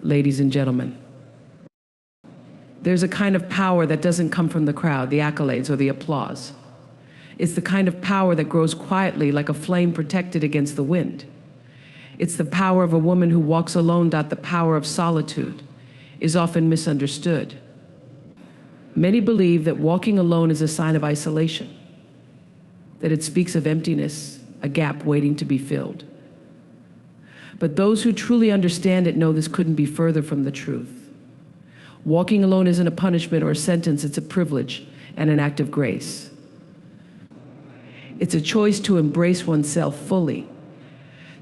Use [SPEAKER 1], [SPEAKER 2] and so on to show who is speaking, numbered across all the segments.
[SPEAKER 1] ladies and gentlemen. There's a kind of power that doesn't come from the crowd, the accolades or the applause. It's the kind of power that grows quietly like a flame protected against the wind. It's the power of a woman who walks alone. The power of solitude is often misunderstood. Many believe that walking alone is a sign of isolation, that it speaks of emptiness, a gap waiting to be filled. But those who truly understand it know this couldn't be further from the truth. Walking alone isn't a punishment or a sentence, it's a privilege and an act of grace. It's a choice to embrace oneself fully,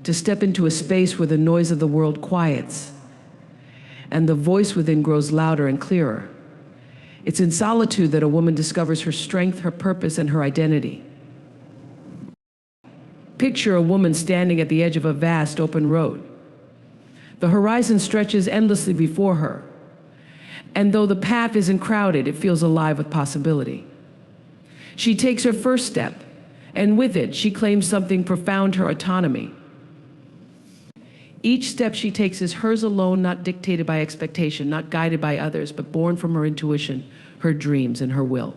[SPEAKER 1] to step into a space where the noise of the world quiets and the voice within grows louder and clearer. It's in solitude that a woman discovers her strength, her purpose, and her identity. Picture a woman standing at the edge of a vast open road. The horizon stretches endlessly before her, and though the path isn't crowded, it feels alive with possibility. She takes her first step, and with it, she claims something profound, her autonomy. Each step she takes is hers alone, not dictated by expectation, not guided by others, but born from her intuition, her dreams, and her will.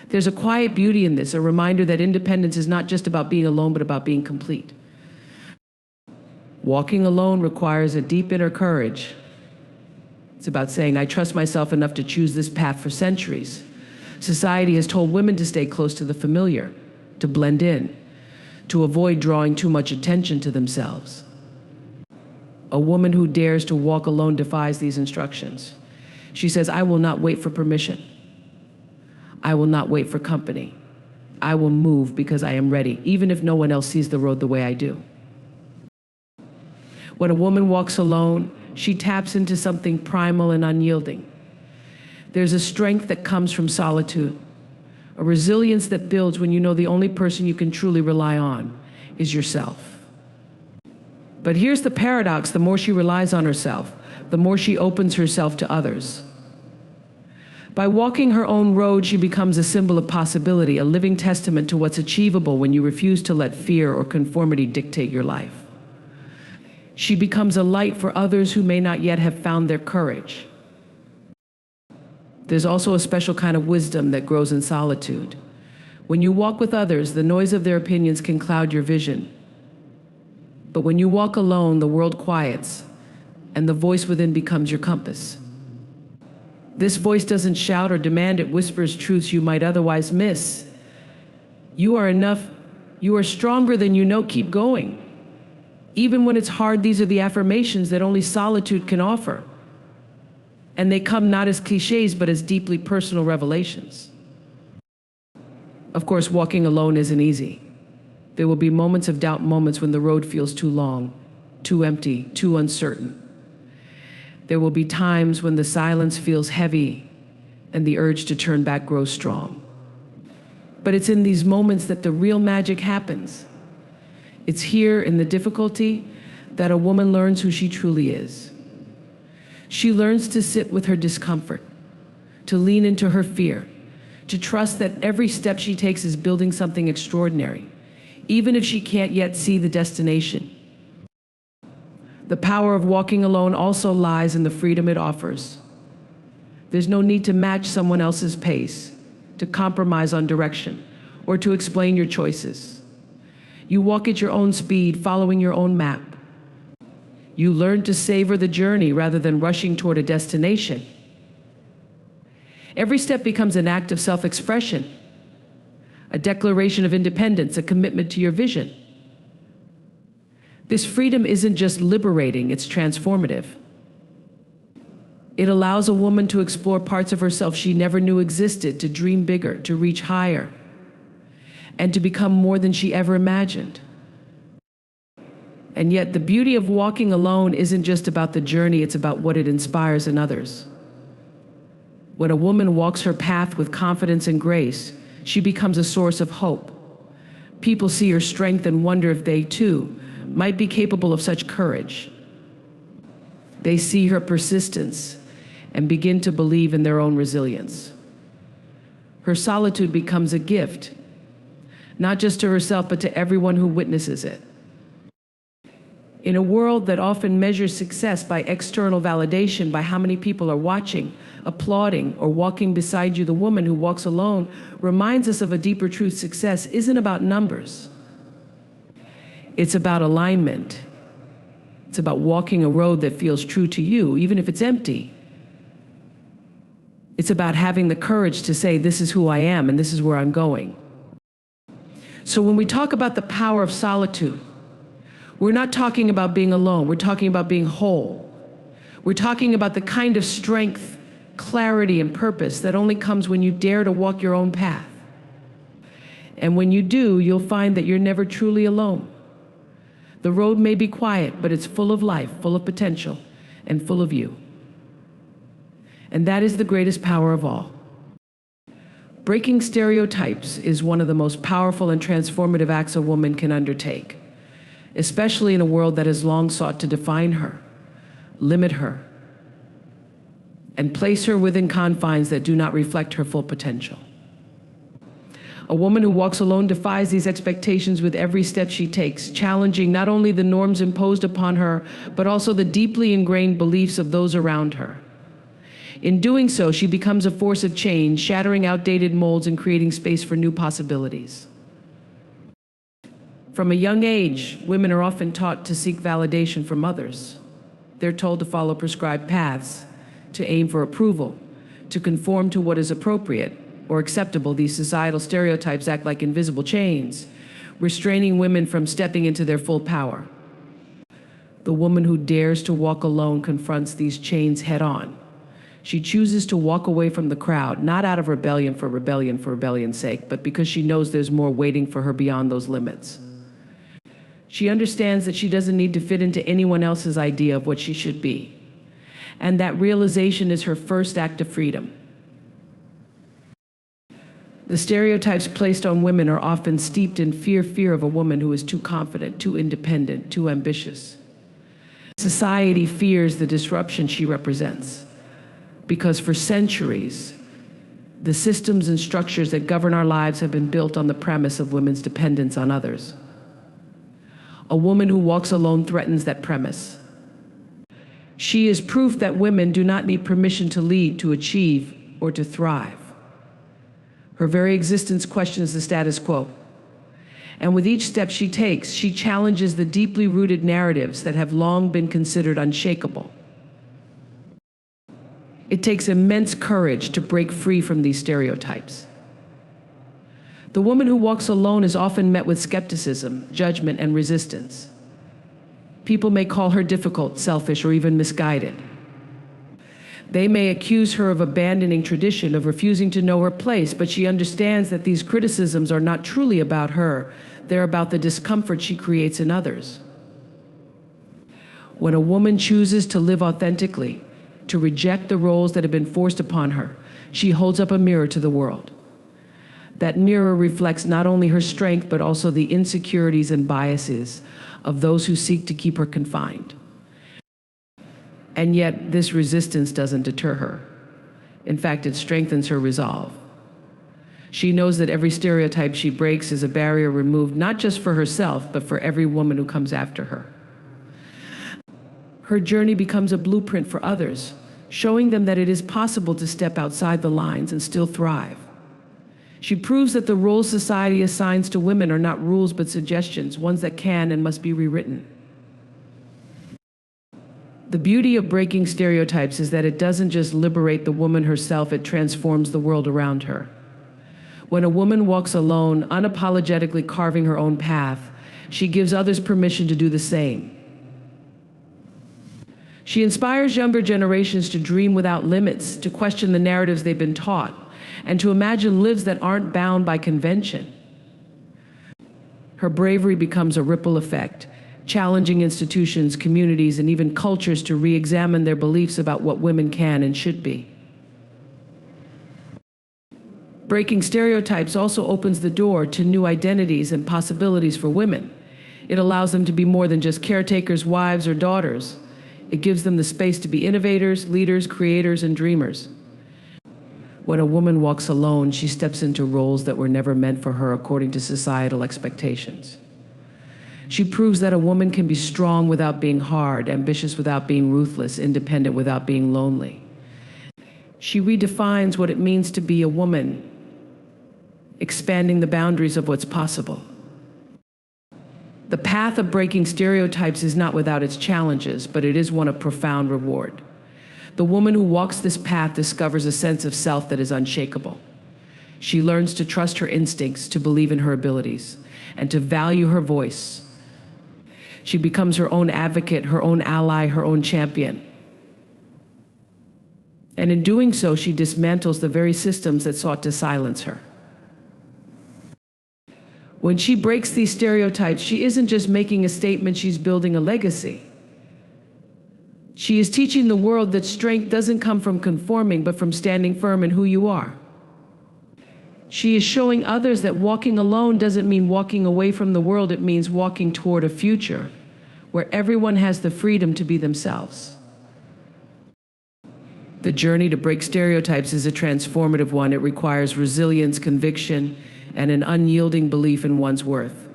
[SPEAKER 1] There's a quiet beauty in this, a reminder that independence is not just about being alone, but about being complete. Walking alone requires a deep inner courage. It's about saying, I trust myself enough to choose this path. For centuries, society has told women to stay close to the familiar, to blend in, to avoid drawing too much attention to themselves. A woman who dares to walk alone defies these instructions. She says, I will not wait for permission. I will not wait for company. I will move because I am ready, even if no one else sees the road the way I do. When a woman walks alone, she taps into something primal and unyielding. There's a strength that comes from solitude, a resilience that builds when you know the only person you can truly rely on is yourself. But here's the paradox: the more she relies on herself, the more she opens herself to others. By walking her own road, she becomes a symbol of possibility, a living testament to what's achievable when you refuse to let fear or conformity dictate your life. She becomes a light for others who may not yet have found their courage. There's also a special kind of wisdom that grows in solitude. When you walk with others, the noise of their opinions can cloud your vision. But when you walk alone, the world quiets, and the voice within becomes your compass. This voice doesn't shout or demand, it whispers truths you might otherwise miss. You are enough, you are stronger than you know, keep going. Even when it's hard, these are the affirmations that only solitude can offer. And they come not as cliches, but as deeply personal revelations. Of course, walking alone isn't easy. There will be moments of doubt, moments when the road feels too long, too empty, too uncertain. There will be times when the silence feels heavy and the urge to turn back grows strong. But it's in these moments that the real magic happens. It's here in the difficulty that a woman learns who she truly is. She learns to sit with her discomfort, to lean into her fear, to trust that every step she takes is building something extraordinary, even if she can't yet see the destination. The power of walking alone also lies in the freedom it offers. There's no need to match someone else's pace, to compromise on direction, or to explain your choices. You walk at your own speed, following your own map. You learn to savor the journey rather than rushing toward a destination. Every step becomes an act of self-expression, a declaration of independence, a commitment to your vision. This freedom isn't just liberating, it's transformative. It allows a woman to explore parts of herself she never knew existed, to dream bigger, to reach higher, and to become more than she ever imagined. And yet, the beauty of walking alone isn't just about the journey, it's about what it inspires in others. When a woman walks her path with confidence and grace, she becomes a source of hope. People see her strength and wonder if they, too, might be capable of such courage. They see her persistence and begin to believe in their own resilience. Her solitude becomes a gift, not just to herself, but to everyone who witnesses it. In a world that often measures success by external validation, by how many people are watching, applauding, or walking beside you, the woman who walks alone reminds us of a deeper truth. Success isn't about numbers. It's about alignment. It's about walking a road that feels true to you, even if it's empty. It's about having the courage to say, this is who I am and this is where I'm going. So when we talk about the power of solitude, we're not talking about being alone. We're talking about being whole. We're talking about the kind of strength, clarity, and purpose that only comes when you dare to walk your own path. And when you do, you'll find that you're never truly alone. The road may be quiet, but it's full of life, full of potential, and full of you. And that is the greatest power of all. Breaking stereotypes is one of the most powerful and transformative acts a woman can undertake, especially in a world that has long sought to define her, limit her, and place her within confines that do not reflect her full potential. A woman who walks alone defies these expectations with every step she takes, challenging not only the norms imposed upon her, but also the deeply ingrained beliefs of those around her. In doing so, she becomes a force of change, shattering outdated molds and creating space for new possibilities. From a young age, women are often taught to seek validation from others. They're told to follow prescribed paths, to aim for approval, to conform to what is appropriate or acceptable. These societal stereotypes act like invisible chains, restraining women from stepping into their full power. The woman who dares to walk alone confronts these chains head on. She chooses to walk away from the crowd, not out of rebellion for rebellion's sake, but because she knows there's more waiting for her beyond those limits. She understands that she doesn't need to fit into anyone else's idea of what she should be. And that realization is her first act of freedom. The stereotypes placed on women are often steeped in fear of a woman who is too confident, too independent, too ambitious. Society fears the disruption she represents, because for centuries, the systems and structures that govern our lives have been built on the premise of women's dependence on others. A woman who walks alone threatens that premise. She is proof that women do not need permission to lead, to achieve, or to thrive. Her very existence questions the status quo. And with each step she takes, she challenges the deeply rooted narratives that have long been considered unshakable. It takes immense courage to break free from these stereotypes. The woman who walks alone is often met with skepticism, judgment, and resistance. People may call her difficult, selfish, or even misguided. They may accuse her of abandoning tradition, of refusing to know her place, but she understands that these criticisms are not truly about her. They're about the discomfort she creates in others. When a woman chooses to live authentically, to reject the roles that have been forced upon her, she holds up a mirror to the world. That mirror reflects not only her strength, but also the insecurities and biases of those who seek to keep her confined. And yet, this resistance doesn't deter her. In fact, it strengthens her resolve. She knows that every stereotype she breaks is a barrier removed, not just for herself, but for every woman who comes after her. Her journey becomes a blueprint for others, showing them that it is possible to step outside the lines and still thrive. She proves that the roles society assigns to women are not rules but suggestions, ones that can and must be rewritten. The beauty of breaking stereotypes is that it doesn't just liberate the woman herself, it transforms the world around her. When a woman walks alone, unapologetically carving her own path, she gives others permission to do the same. She inspires younger generations to dream without limits, to question the narratives they've been taught, and to imagine lives that aren't bound by convention. Her bravery becomes a ripple effect, challenging institutions, communities, and even cultures to re-examine their beliefs about what women can and should be. Breaking stereotypes also opens the door to new identities and possibilities for women. It allows them to be more than just caretakers, wives, or daughters. It gives them the space to be innovators, leaders, creators, and dreamers. When a woman walks alone, she steps into roles that were never meant for her according to societal expectations. She proves that a woman can be strong without being hard, ambitious without being ruthless, independent without being lonely. She redefines what it means to be a woman, expanding the boundaries of what's possible. The path of breaking stereotypes is not without its challenges, but it is one of profound reward. The woman who walks this path discovers a sense of self that is unshakable. She learns to trust her instincts, to believe in her abilities, and to value her voice. She becomes her own advocate, her own ally, her own champion. And in doing so, she dismantles the very systems that sought to silence her. When she breaks these stereotypes, she isn't just making a statement, she's building a legacy. She is teaching the world that strength doesn't come from conforming, but from standing firm in who you are. She is showing others that walking alone doesn't mean walking away from the world, it means walking toward a future where everyone has the freedom to be themselves. The journey to break stereotypes is a transformative one. It requires resilience, conviction, and an unyielding belief in one's worth.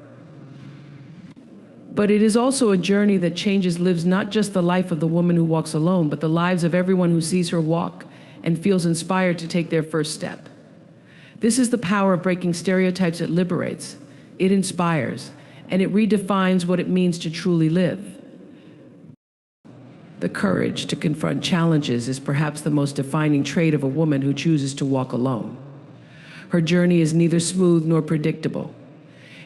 [SPEAKER 1] But it is also a journey that lives not just the life of the woman who walks alone, but the lives of everyone who sees her walk and feels inspired to take their first step. This is the power of breaking stereotypes. It liberates, it inspires, and it redefines what it means to truly live. The courage to confront challenges is perhaps the most defining trait of a woman who chooses to walk alone. Her journey is neither smooth nor predictable.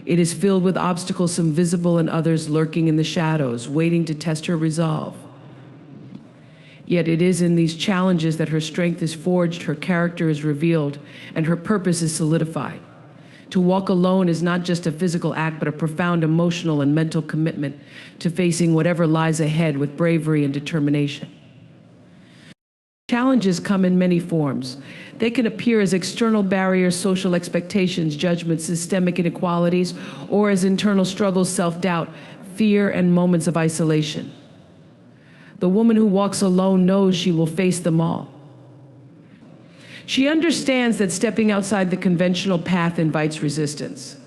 [SPEAKER 1] It is filled with obstacles, some visible and others lurking in the shadows, waiting to test her resolve. Yet it is in these challenges that her strength is forged, her character is revealed, and her purpose is solidified. To walk alone is not just a physical act, but a profound emotional and mental commitment to facing whatever lies ahead with bravery and determination. Challenges come in many forms. They can appear as external barriers, social expectations, judgments, systemic inequalities, or as internal struggles, self-doubt, fear, and moments of isolation. The woman who walks alone knows she will face them all. She understands that stepping outside the conventional path invites resistance.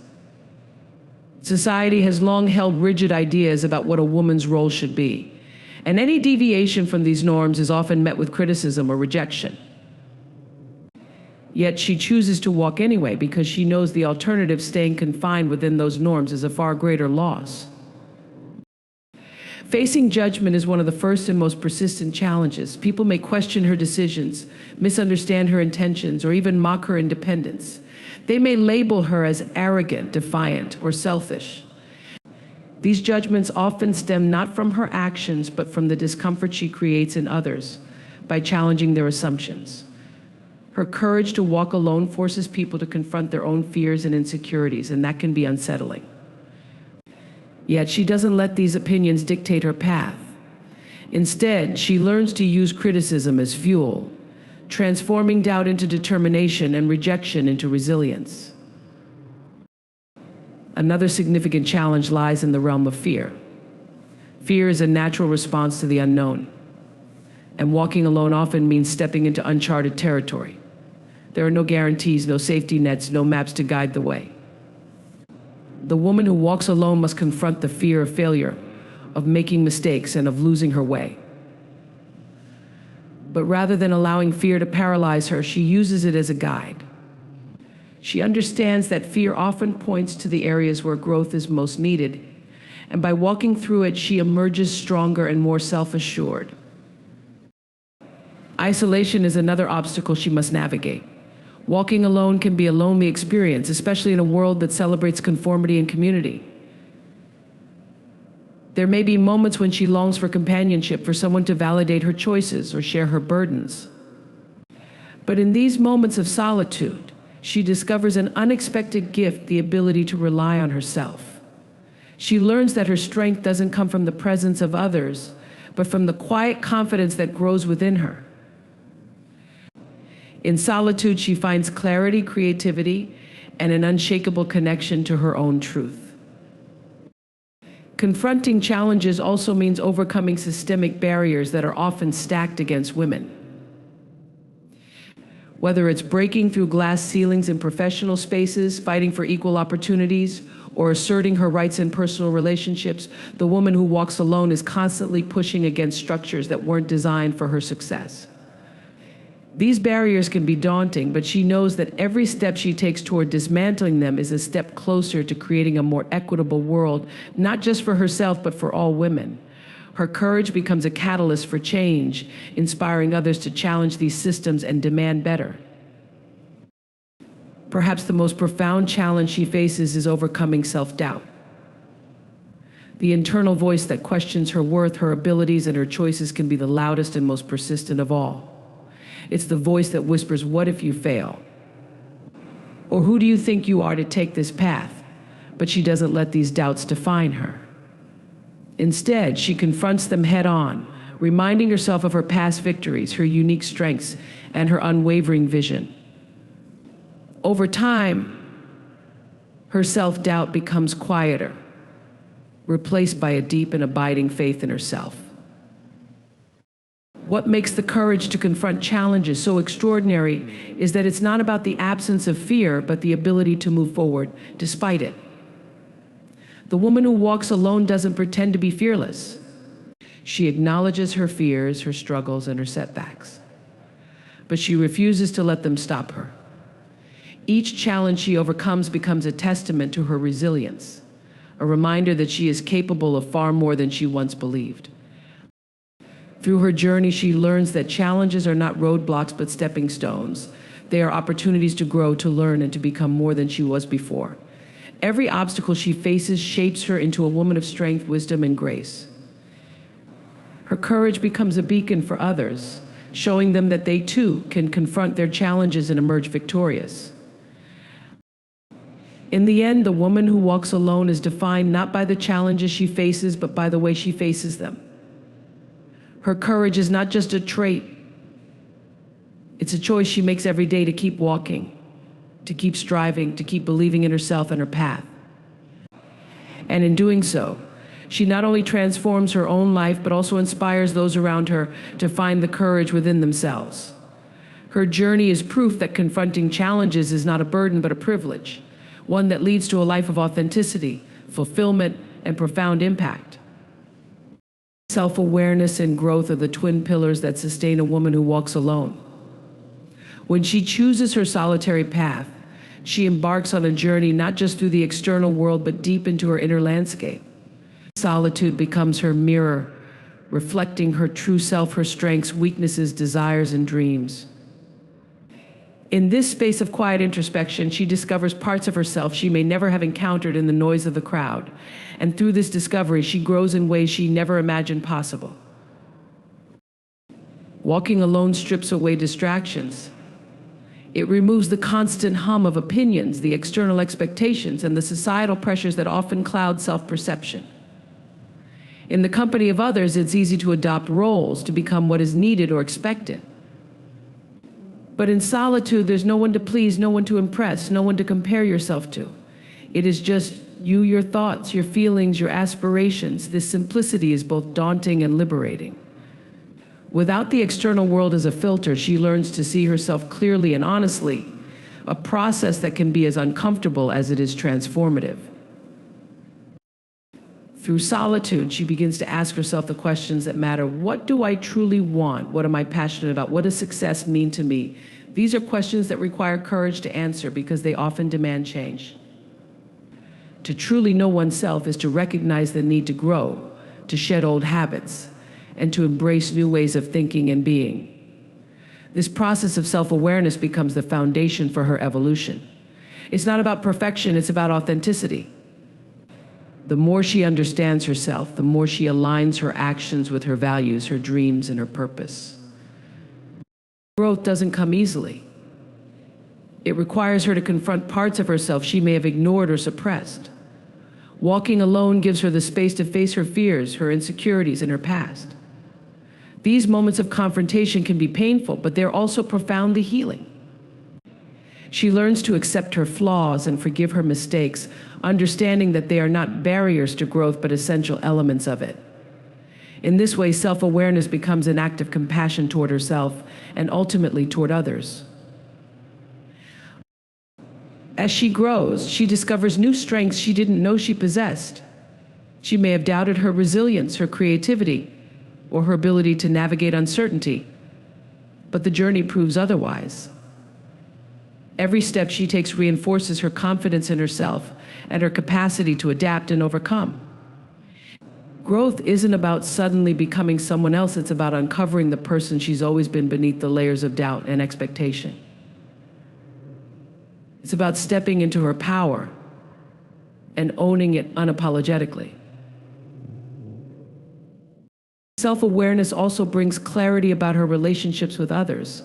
[SPEAKER 1] Society has long held rigid ideas about what a woman's role should be, and any deviation from these norms is often met with criticism or rejection. Yet she chooses to walk anyway because she knows the alternative, staying confined within those norms, is a far greater loss. Facing judgment is one of the first and most persistent challenges. People may question her decisions, misunderstand her intentions, or even mock her independence. They may label her as arrogant, defiant, or selfish. These judgments often stem not from her actions, but from the discomfort she creates in others by challenging their assumptions. Her courage to walk alone forces people to confront their own fears and insecurities, and that can be unsettling. Yet she doesn't let these opinions dictate her path. Instead, she learns to use criticism as fuel, transforming doubt into determination and rejection into resilience. Another significant challenge lies in the realm of fear. Fear is a natural response to the unknown, and walking alone often means stepping into uncharted territory. There are no guarantees, no safety nets, no maps to guide the way. The woman who walks alone must confront the fear of failure, of making mistakes, and of losing her way. But rather than allowing fear to paralyze her, she uses it as a guide. She understands that fear often points to the areas where growth is most needed, and by walking through it, she emerges stronger and more self-assured. Isolation is another obstacle she must navigate. Walking alone can be a lonely experience, especially in a world that celebrates conformity and community. There may be moments when she longs for companionship, for someone to validate her choices or share her burdens. But in these moments of solitude, she discovers an unexpected gift, the ability to rely on herself. She learns that her strength doesn't come from the presence of others, but from the quiet confidence that grows within her. In solitude, she finds clarity, creativity, and an unshakable connection to her own truth. Confronting challenges also means overcoming systemic barriers that are often stacked against women. Whether it's breaking through glass ceilings in professional spaces, fighting for equal opportunities, or asserting her rights in personal relationships, the woman who walks alone is constantly pushing against structures that weren't designed for her success. These barriers can be daunting, but she knows that every step she takes toward dismantling them is a step closer to creating a more equitable world, not just for herself, but for all women. Her courage becomes a catalyst for change, inspiring others to challenge these systems and demand better. Perhaps the most profound challenge she faces is overcoming self-doubt. The internal voice that questions her worth, her abilities, and her choices can be the loudest and most persistent of all. It's the voice that whispers, "What if you fail?" Or "Who do you think you are to take this path?" But she doesn't let these doubts define her. Instead, she confronts them head on, reminding herself of her past victories, her unique strengths, and her unwavering vision. Over time, her self-doubt becomes quieter, replaced by a deep and abiding faith in herself. What makes the courage to confront challenges so extraordinary is that it's not about the absence of fear, but the ability to move forward despite it. The woman who walks alone doesn't pretend to be fearless. She acknowledges her fears, her struggles, and her setbacks. But she refuses to let them stop her. Each challenge she overcomes becomes a testament to her resilience, a reminder that she is capable of far more than she once believed. Through her journey, she learns that challenges are not roadblocks but stepping stones. They are opportunities to grow, to learn, and to become more than she was before. Every obstacle she faces shapes her into a woman of strength, wisdom, and grace. Her courage becomes a beacon for others, showing them that they too can confront their challenges and emerge victorious. In the end, the woman who walks alone is defined not by the challenges she faces, but by the way she faces them. Her courage is not just a trait, it's a choice she makes every day to keep walking, to keep striving, to keep believing in herself and her path. And in doing so, she not only transforms her own life, but also inspires those around her to find the courage within themselves. Her journey is proof that confronting challenges is not a burden, but a privilege, one that leads to a life of authenticity, fulfillment, and profound impact. Self-awareness and growth are the twin pillars that sustain a woman who walks alone. When she chooses her solitary path, she embarks on a journey not just through the external world, but deep into her inner landscape. Solitude becomes her mirror, reflecting her true self, her strengths, weaknesses, desires, and dreams. In this space of quiet introspection, she discovers parts of herself she may never have encountered in the noise of the crowd. And through this discovery, she grows in ways she never imagined possible. Walking alone strips away distractions. It removes the constant hum of opinions, the external expectations, and the societal pressures that often cloud self-perception. In the company of others, it's easy to adopt roles, to become what is needed or expected. But in solitude, there's no one to please, no one to impress, no one to compare yourself to. It is just you, your thoughts, your feelings, your aspirations. This simplicity is both daunting and liberating. Without the external world as a filter, she learns to see herself clearly and honestly, a process that can be as uncomfortable as it is transformative. Through solitude, she begins to ask herself the questions that matter. What do I truly want? What am I passionate about? What does success mean to me? These are questions that require courage to answer because they often demand change. To truly know oneself is to recognize the need to grow, to shed old habits, and to embrace new ways of thinking and being. This process of self-awareness becomes the foundation for her evolution. It's not about perfection, it's about authenticity. The more she understands herself, the more she aligns her actions with her values, her dreams, and her purpose. Growth doesn't come easily. It requires her to confront parts of herself she may have ignored or suppressed. Walking alone gives her the space to face her fears, her insecurities, and her past. These moments of confrontation can be painful, but they're also profoundly healing. She learns to accept her flaws and forgive her mistakes, understanding that they are not barriers to growth, but essential elements of it. In this way, self-awareness becomes an act of compassion toward herself and ultimately toward others. As she grows, she discovers new strengths she didn't know she possessed. She may have doubted her resilience, her creativity, or her ability to navigate uncertainty, but the journey proves otherwise. Every step she takes reinforces her confidence in herself and her capacity to adapt and overcome. Growth isn't about suddenly becoming someone else, it's about uncovering the person she's always been beneath the layers of doubt and expectation. It's about stepping into her power and owning it unapologetically. Self-awareness also brings clarity about her relationships with others.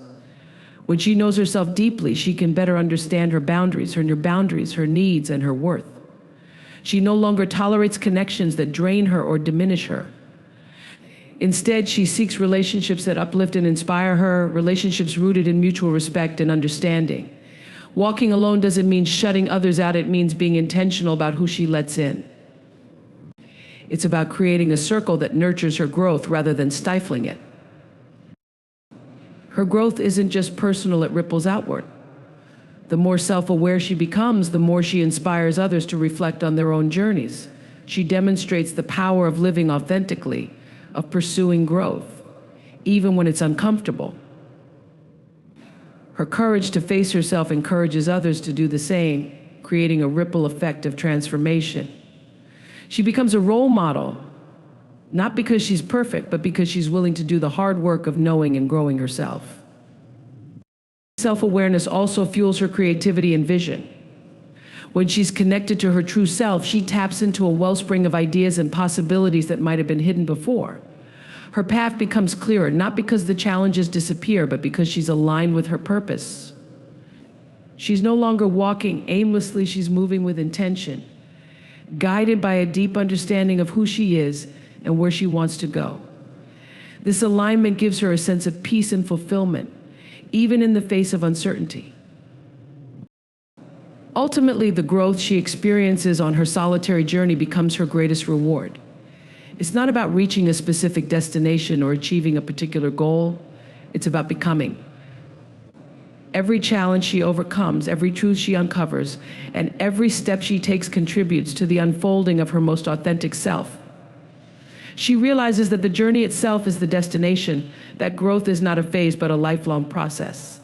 [SPEAKER 1] When she knows herself deeply, she can better understand her boundaries, her needs, and her worth. She no longer tolerates connections that drain her or diminish her. Instead, she seeks relationships that uplift and inspire her, relationships rooted in mutual respect and understanding. Walking alone doesn't mean shutting others out, it means being intentional about who she lets in. It's about creating a circle that nurtures her growth rather than stifling it. Her growth isn't just personal, it ripples outward. The more self-aware she becomes, the more she inspires others to reflect on their own journeys. She demonstrates the power of living authentically, of pursuing growth, even when it's uncomfortable. Her courage to face herself encourages others to do the same, creating a ripple effect of transformation. She becomes a role model, not because she's perfect, but because she's willing to do the hard work of knowing and growing herself. Self-awareness also fuels her creativity and vision. When she's connected to her true self, she taps into a wellspring of ideas and possibilities that might have been hidden before. Her path becomes clearer, not because the challenges disappear, but because she's aligned with her purpose. She's no longer walking aimlessly, she's moving with intention, guided by a deep understanding of who she is and where she wants to go. This alignment gives her a sense of peace and fulfillment, even in the face of uncertainty. Ultimately, the growth she experiences on her solitary journey becomes her greatest reward. It's not about reaching a specific destination or achieving a particular goal. It's about becoming. Every challenge she overcomes, every truth she uncovers, and every step she takes contributes to the unfolding of her most authentic self. She realizes that the journey itself is the destination, that growth is not a phase but a lifelong process.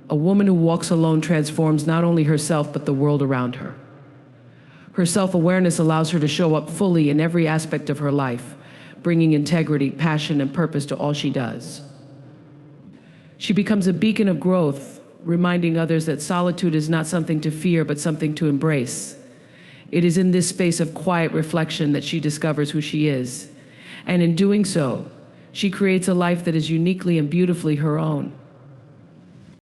[SPEAKER 1] A woman who walks alone transforms not only herself but the world around her. Her self-awareness allows her to show up fully in every aspect of her life, bringing integrity, passion, and purpose to all she does. She becomes a beacon of growth, reminding others that solitude is not something to fear, but something to embrace. It is in this space of quiet reflection that she discovers who she is. And in doing so, she creates a life that is uniquely and beautifully her own.